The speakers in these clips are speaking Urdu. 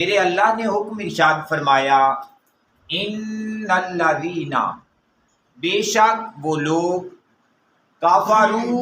میرے اللہ نے حکم ارشاد فرمایا، ان الذین، بے شک وہ لوگ، کافرو،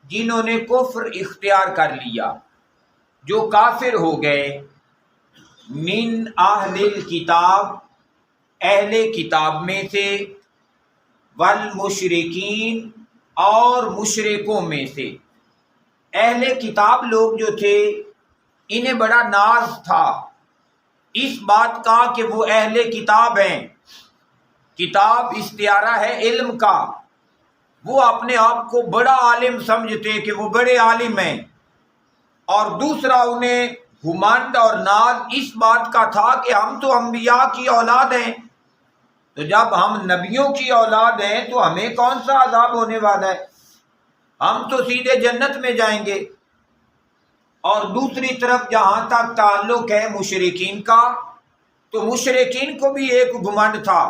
جنہوں نے کفر اختیار کر لیا، جو کافر ہو گئے، من اہل الکتاب، اہل کتاب میں سے، والمشرکین، اور مشرکوں میں سے۔ اہل کتاب لوگ جو تھے انہیں بڑا ناز تھا اس بات کا کہ وہ اہل کتاب ہیں۔ کتاب استعارہ ہے علم کا، وہ اپنے آپ کو بڑا عالم سمجھتے کہ وہ بڑے عالم ہیں، اور دوسرا انہیں گھمنڈ اور ناز اس بات کا تھا کہ ہم تو انبیاء کی اولاد ہیں، تو جب ہم نبیوں کی اولاد ہیں تو ہمیں کون سا عذاب ہونے والا ہے، ہم تو سیدھے جنت میں جائیں گے۔ اور دوسری طرف جہاں تک تعلق ہے مشرکین کا، تو مشرکین کو بھی ایک گھمنڈ تھا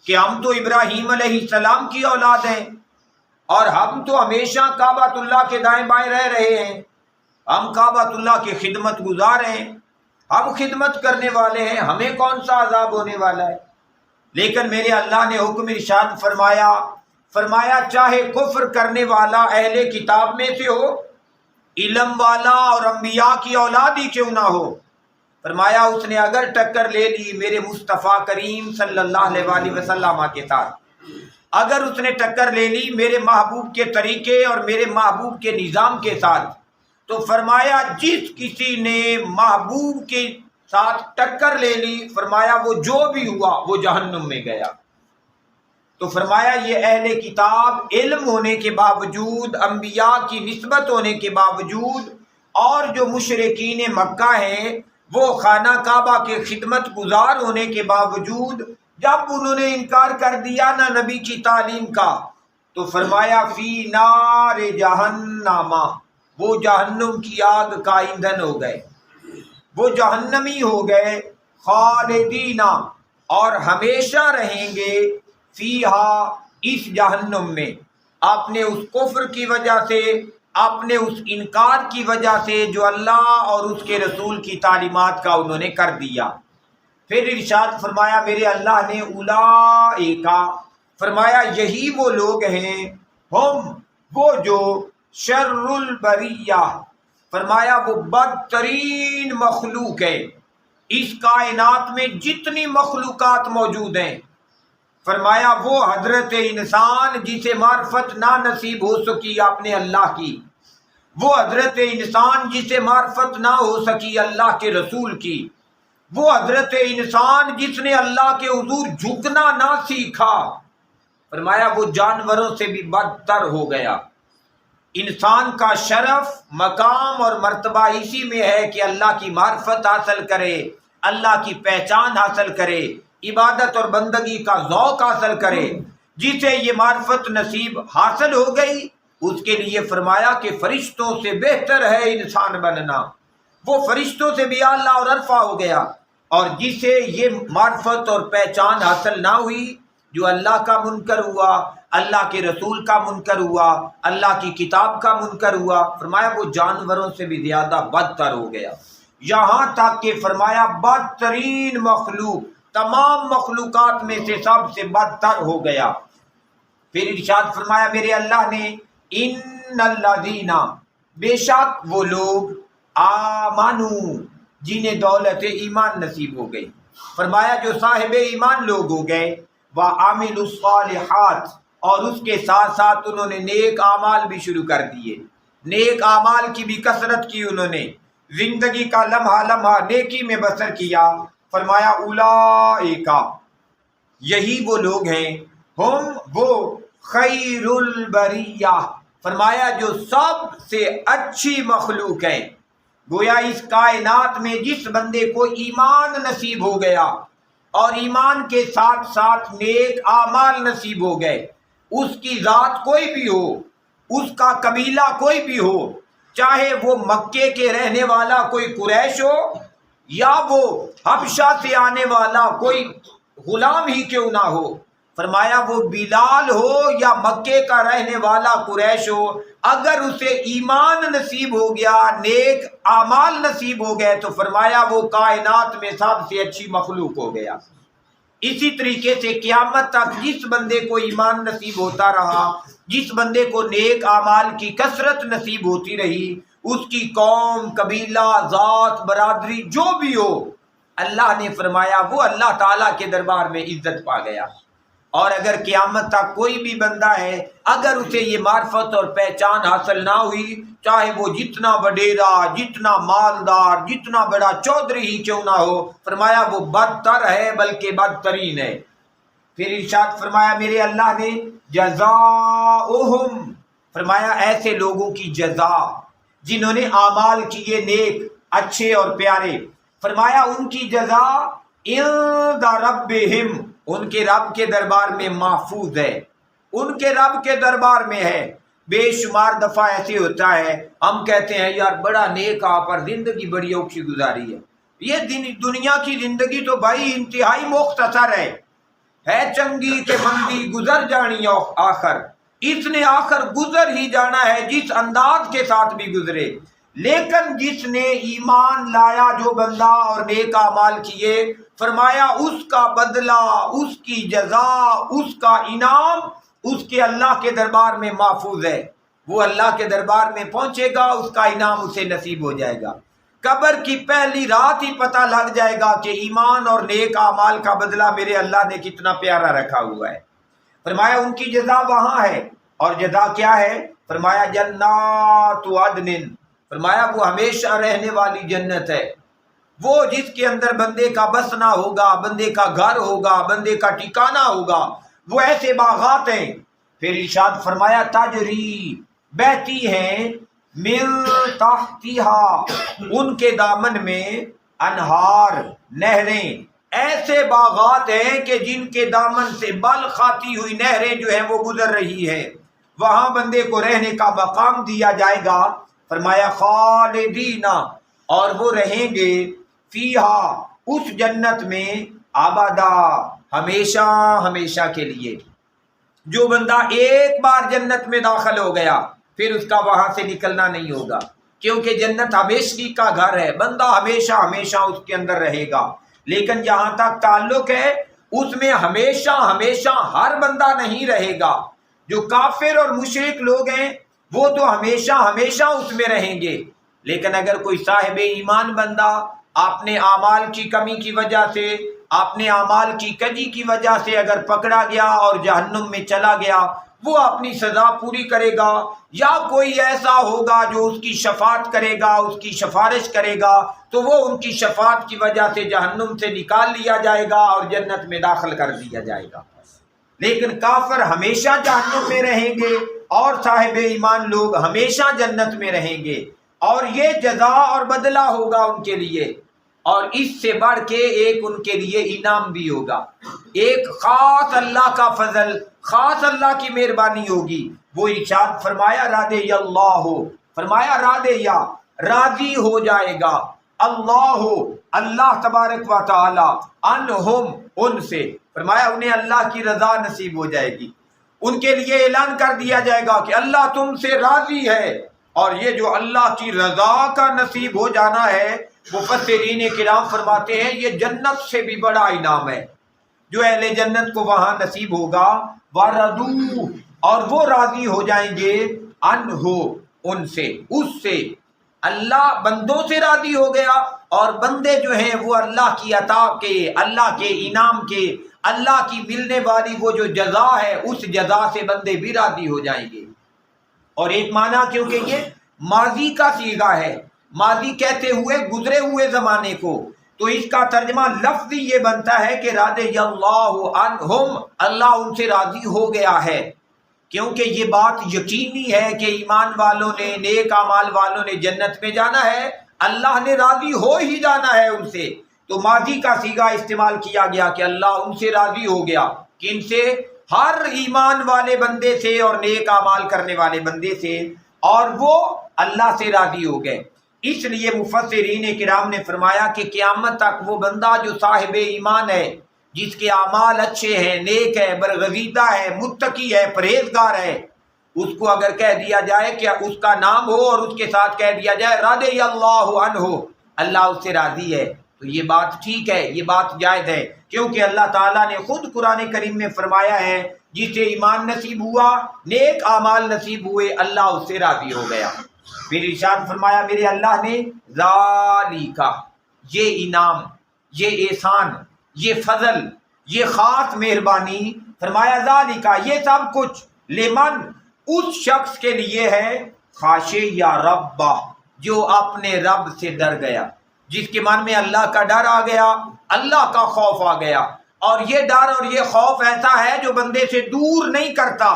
کہ ہم تو ابراہیم علیہ السلام کی اولاد ہیں، اور ہم تو ہمیشہ کعبۃ اللہ کے دائیں بائیں رہ رہے ہیں، ہم کعبۃ اللہ کے خدمت گزار ہیں، ہم خدمت کرنے والے ہیں، ہمیں کون سا عذاب ہونے والا ہے۔ لیکن میرے اللہ نے حکم ارشاد فرمایا چاہے کفر کرنے والا اہل کتاب میں سے ہو، علم والا اور انبیاء کی اولاد ہی کیوں نہ ہو، فرمایا اس نے اگر ٹکر لے لی میرے مصطفیٰ کریم صلی اللہ علیہ وآلہ وسلم کے ساتھ، اگر اس نے ٹکر لے لی میرے محبوب کے طریقے اور میرے محبوب کے نظام کے ساتھ، تو فرمایا جس کسی نے محبوب کے ساتھ ٹکر لے لی، فرمایا وہ جو بھی ہوا وہ جہنم میں گیا۔ تو فرمایا یہ اہل کتاب علم ہونے کے باوجود، انبیاء کی نسبت ہونے کے باوجود، اور جو مشرکین مکہ ہیں وہ خانہ کعبہ کے خدمت گزار ہونے کے باوجود، جب انہوں نے انکار کر دیا نا نبی کی تعلیم کا، تو فرمایا فی نار جہنم، وہ جہنم کی آگ کا ایندھن ہو گئے، وہ جہنمی ہو گئے، خالدین، اور ہمیشہ رہیں گے، فیہا، اس جہنم میں، اپنے اس کفر کی وجہ سے، اپنے اس انکار کی وجہ سے جو اللہ اور اس کے رسول کی تعلیمات کا انہوں نے کر دیا۔ پھر ارشاد فرمایا میرے اللہ نے، اولئک، فرمایا یہی وہ لوگ ہیں، ہم، وہ جو، شر البریہ، فرمایا وہ بدترین مخلوق ہے، اس کائنات میں جتنی مخلوقات موجود ہیں، فرمایا وہ حضرت انسان جسے معرفت نہ نصیب ہو سکی اپنے اللہ کی، وہ حضرت انسان جسے معرفت نہ ہو سکی اللہ کے رسول کی، وہ حضرت انسان جس نے اللہ کے حضور جھکنا نہ سیکھا، فرمایا وہ جانوروں سے بھی بدتر ہو گیا۔ انسان کا شرف، مقام اور مرتبہ اسی میں ہے کہ اللہ کی معرفت حاصل کرے، اللہ کی پہچان حاصل کرے، عبادت اور بندگی کا ذوق حاصل کرے۔ جسے یہ معرفت نصیب حاصل ہو گئی اس کے لیے فرمایا کہ فرشتوں سے بہتر ہے انسان بننا، وہ فرشتوں سے بھی اعلیٰ اور ارفع ہو گیا۔ اور جسے یہ معرفت اور پہچان حاصل نہ ہوئی، جو اللہ کا منکر ہوا، اللہ کے رسول کا منکر ہوا، اللہ کی کتاب کا منکر ہوا، فرمایا وہ جانوروں سے بھی زیادہ بدتر ہو گیا، یہاں تک کہ فرمایا بدترین مخلوق، تمام مخلوقات میں سے سب سے بدتر ہو گیا۔ پھر ارشاد فرمایا میرے اللہ نے، ان الذین، بے شک وہ لوگ، آمنو، جنہیں دولت ایمان نصیب ہو گئی، فرمایا جو صاحب ایمان لوگ ہو گئے، وعملوا الصالحات، اور اس کے ساتھ ساتھ انہوں نے نیک اعمال بھی شروع کر دیے، نیک اعمال کی بھی کثرت کی، انہوں نے زندگی کا لمحہ لمحہ نیکی میں بسر کیا، فرمایا اولئک، یہی وہ لوگ ہیں، ہم، وہ، خیر البریہ، فرمایا جو سب سے اچھی مخلوق ہے۔ گویا اس کائنات میں جس بندے کو ایمان نصیب ہو گیا اور ایمان کے ساتھ ساتھ نیک اعمال نصیب ہو گئے، اس کی ذات کوئی بھی ہو، اس کا قبیلہ کوئی بھی ہو، چاہے وہ مکے کے رہنے والا کوئی قریش ہو، یا وہ حبشہ سے آنے والا کوئی غلام ہی کیوں نہ ہو، فرمایا وہ بلال ہو یا مکے کا رہنے والا قریش ہو، اگر اسے ایمان نصیب ہو گیا، نیک اعمال نصیب ہو گئے، تو فرمایا وہ کائنات میں سب سے اچھی مخلوق ہو گیا۔ اسی طریقے سے قیامت تک جس بندے کو ایمان نصیب ہوتا رہا، جس بندے کو نیک اعمال کی کثرت نصیب ہوتی رہی، اس کی قوم، قبیلہ، ذات، برادری جو بھی ہو، اللہ نے فرمایا وہ اللہ تعالیٰ کے دربار میں عزت پا گیا۔ اور اگر قیامت تک کوئی بھی بندہ ہے، اگر اسے یہ معرفت اور پہچان حاصل نہ ہوئی، چاہے وہ جتنا وڈیرا، جتنا مالدار، جتنا بڑا چودھری ہی کیوں نہ ہو، فرمایا وہ بدتر ہے بلکہ بدترین ہے۔ پھر ارشاد فرمایا میرے اللہ نے جزاؤہم، فرمایا ایسے لوگوں کی جزا جنہوں نے اعمال کیے نیک، اچھے اور پیارے، فرمایا ان کی جزا عند ربہم، ان کے رب کے دربار میں محفوظ ہے، ان کے رب کے دربار میں ہے۔ بے شمار دفعہ ایسے ہوتا ہے، ہم کہتے ہیں یار بڑا نیک پر زندگی بڑی اوکھی گزاری ہے۔ یہ دنیا کی زندگی تو بھائی انتہائی مختصر ہے چنگی کہ مندی گزر جانی آخر، اس نے آخر گزر ہی جانا ہے جس انداز کے ساتھ بھی گزرے۔ لیکن جس نے ایمان لایا جو بندہ اور نیک اعمال کیے، فرمایا اس کا بدلہ، اس کی جزا، اس کا انعام اس کے اللہ کے دربار میں محفوظ ہے۔ وہ اللہ کے دربار میں پہنچے گا، اس کا انعام اسے نصیب ہو جائے گا۔ قبر کی پہلی رات ہی پتہ لگ جائے گا کہ ایمان اور نیک اعمال کا بدلہ میرے اللہ نے کتنا پیارا رکھا ہوا ہے۔ فرمایا ان کی جزا وہاں ہے، اور جزا کیا ہے؟ فرمایا جنات عدن، فرمایا وہ ہمیشہ رہنے والی جنت ہے، وہ جس کے اندر بندے کا بسنا ہوگا، بندے کا گھر ہوگا، بندے کا ٹھکانہ ہوگا، وہ ایسے باغات ہیں۔ پھر ارشاد فرمایا تجری، بہتی ہیں، من تحتہا، ان کے دامن میں، انہار، نہریں، ایسے باغات ہیں کہ جن کے دامن سے بل خاتی ہوئی نہریں جو ہیں وہ گزر رہی ہیں، وہاں بندے کو رہنے کا مقام دیا جائے گا۔ فرمایا خالدین، اور وہ رہیں گے، فیہا، اس جنت میں، ابدا، ہمیشہ ہمیشہ کے لیے۔ جو بندہ ایک بار جنت میں داخل ہو گیا پھر اس کا وہاں سے نکلنا نہیں ہوگا، کیونکہ جنت ہمیشگی کا گھر ہے، بندہ ہمیشہ ہمیشہ اس کے اندر رہے گا۔ لیکن جہاں تک تعلق ہے اس میں ہمیشہ ہمیشہ ہر بندہ نہیں رہے گا۔ جو کافر اور مشرک لوگ ہیں وہ تو ہمیشہ ہمیشہ اس میں رہیں گے، لیکن اگر کوئی صاحب ایمان بندہ اپنے اعمال کی کمی کی وجہ سے، اپنے اعمال کی کجی کی وجہ سے اگر پکڑا گیا اور جہنم میں چلا گیا، وہ اپنی سزا پوری کرے گا، یا کوئی ایسا ہوگا جو اس کی شفاعت کرے گا، اس کی سفارش کرے گا، تو وہ ان کی شفاعت کی وجہ سے جہنم سے نکال لیا جائے گا اور جنت میں داخل کر دیا جائے گا۔ لیکن کافر ہمیشہ جہنم میں رہیں گے اور صاحب ایمان لوگ ہمیشہ جنت میں رہیں گے، اور یہ جزا اور بدلہ ہوگا ان کے لیے۔ اور اس سے بڑھ کے ایک ان کے لیے انعام بھی ہوگا، ایک خاص اللہ کا فضل، خاص اللہ کی مہربانی ہوگی۔ وہ ارشاد فرمایا رضی اللہ، فرمایا راضیا، راضی ہو جائے گا اللہ، اللہ تبارک و تعالی، عنہم، ان سے، فرمایا انہیں اللہ کی رضا نصیب ہو جائے گی۔ ان کے لیے اعلان کر دیا جائے گا کہ اللہ تم سے راضی ہے۔ اور یہ جو اللہ کی رضا کا نصیب ہو جانا ہے، مفسرین کرام فرماتے ہیں یہ جنت سے بھی بڑا انعام ہے جو اہل جنت کو وہاں نصیب ہوگا۔ وَرَضُوا، اور وہ راضی ہو جائیں گے، عنہ، ان سے، اس سے۔ اللہ بندوں سے راضی ہو گیا، اور بندے جو ہیں وہ اللہ کی عطا کے، اللہ کے انعام کے، اللہ کی ملنے والی وہ جو جزا ہے اس جزا سے بندے بھی راضی ہو جائیں گے۔ اور ایک معنی کیونکہ یہ ماضی کا صیغہ ہے، ماضی کہتے ہوئے گزرے ہوئے زمانے کو، تو اس کا ترجمہ لفظی یہ بنتا ہے کہ رضی اللہ عنہم، اللہ ان سے راضی ہو گیا ہے، کیونکہ یہ بات یقینی ہے کہ ایمان والوں نے، نیک اعمال والوں نے جنت میں جانا ہے، اللہ نے راضی ہو ہی جانا ہے ان سے۔ تو ماضی کا صیغہ استعمال کیا گیا کہ اللہ ان سے راضی ہو گیا، کن سے؟ ہر ایمان والے بندے سے اور نیک اعمال کرنے والے بندے سے، اور وہ اللہ سے راضی ہو گئے۔ اس لیے مفسرین کرام نے فرمایا کہ قیامت تک وہ بندہ جو صاحب ایمان ہے، جس کے اعمال اچھے ہیں، نیک ہے، برگزیدہ ہے، متقی ہے، پرہیزگار ہے، اس کو اگر کہہ دیا جائے کہ اس کا نام ہو اور اس کے ساتھ کہہ دیا جائے رضی اللہ عنہ، اللہ اس سے راضی ہے، تو یہ بات ٹھیک ہے، یہ بات جائز ہے، کیونکہ اللہ تعالیٰ نے خود قرآن کریم میں فرمایا ہے جسے ایمان نصیب ہوا، نیک اعمال نصیب ہوئے، اللہ اس سے راضی ہو گیا۔ پھر ارشاد فرمایا میرے اللہ نے ذالک، یہ انعام، یہ احسان، یہ فضل، یہ خاص مہربانی، فرمایا ذالک، یہ سب کچھ لمن، اس شخص کے لیے ہے، خاشع یا ربہ، جو اپنے رب سے ڈر گیا، جس کے من میں اللہ کا ڈر آ گیا، اللہ کا خوف آ گیا۔ اور یہ ڈر اور یہ خوف ایسا ہے جو بندے سے دور نہیں کرتا،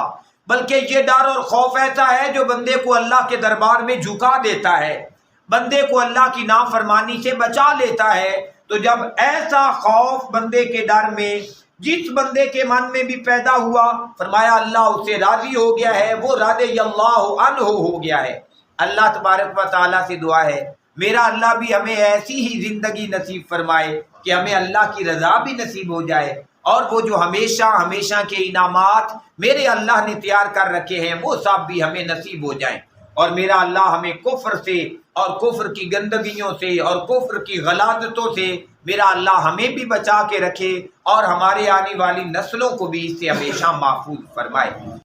بلکہ یہ ڈر اور خوف ایسا ہے جو بندے کو اللہ کے دربار میں جھکا دیتا ہے، بندے کو اللہ کی نافرمانی سے بچا لیتا ہے۔ تو جب ایسا خوف بندے کے ڈر میں جس بندے کے من میں بھی پیدا ہوا، فرمایا اللہ اس سے راضی ہو گیا ہے، وہ رضی اللہ عنہ ہو گیا ہے۔ اللہ تبارک و تعالیٰ سے دعا ہے میرا اللہ بھی ہمیں ایسی ہی زندگی نصیب فرمائے کہ ہمیں اللہ کی رضا بھی نصیب ہو جائے، اور وہ جو ہمیشہ ہمیشہ کے انعامات میرے اللہ نے تیار کر رکھے ہیں وہ سب بھی ہمیں نصیب ہو جائیں، اور میرا اللہ ہمیں کفر سے اور کفر کی گندگیوں سے اور کفر کی غلاظتوں سے میرا اللہ ہمیں بھی بچا کے رکھے، اور ہمارے آنے والی نسلوں کو بھی اس سے ہمیشہ محفوظ فرمائے۔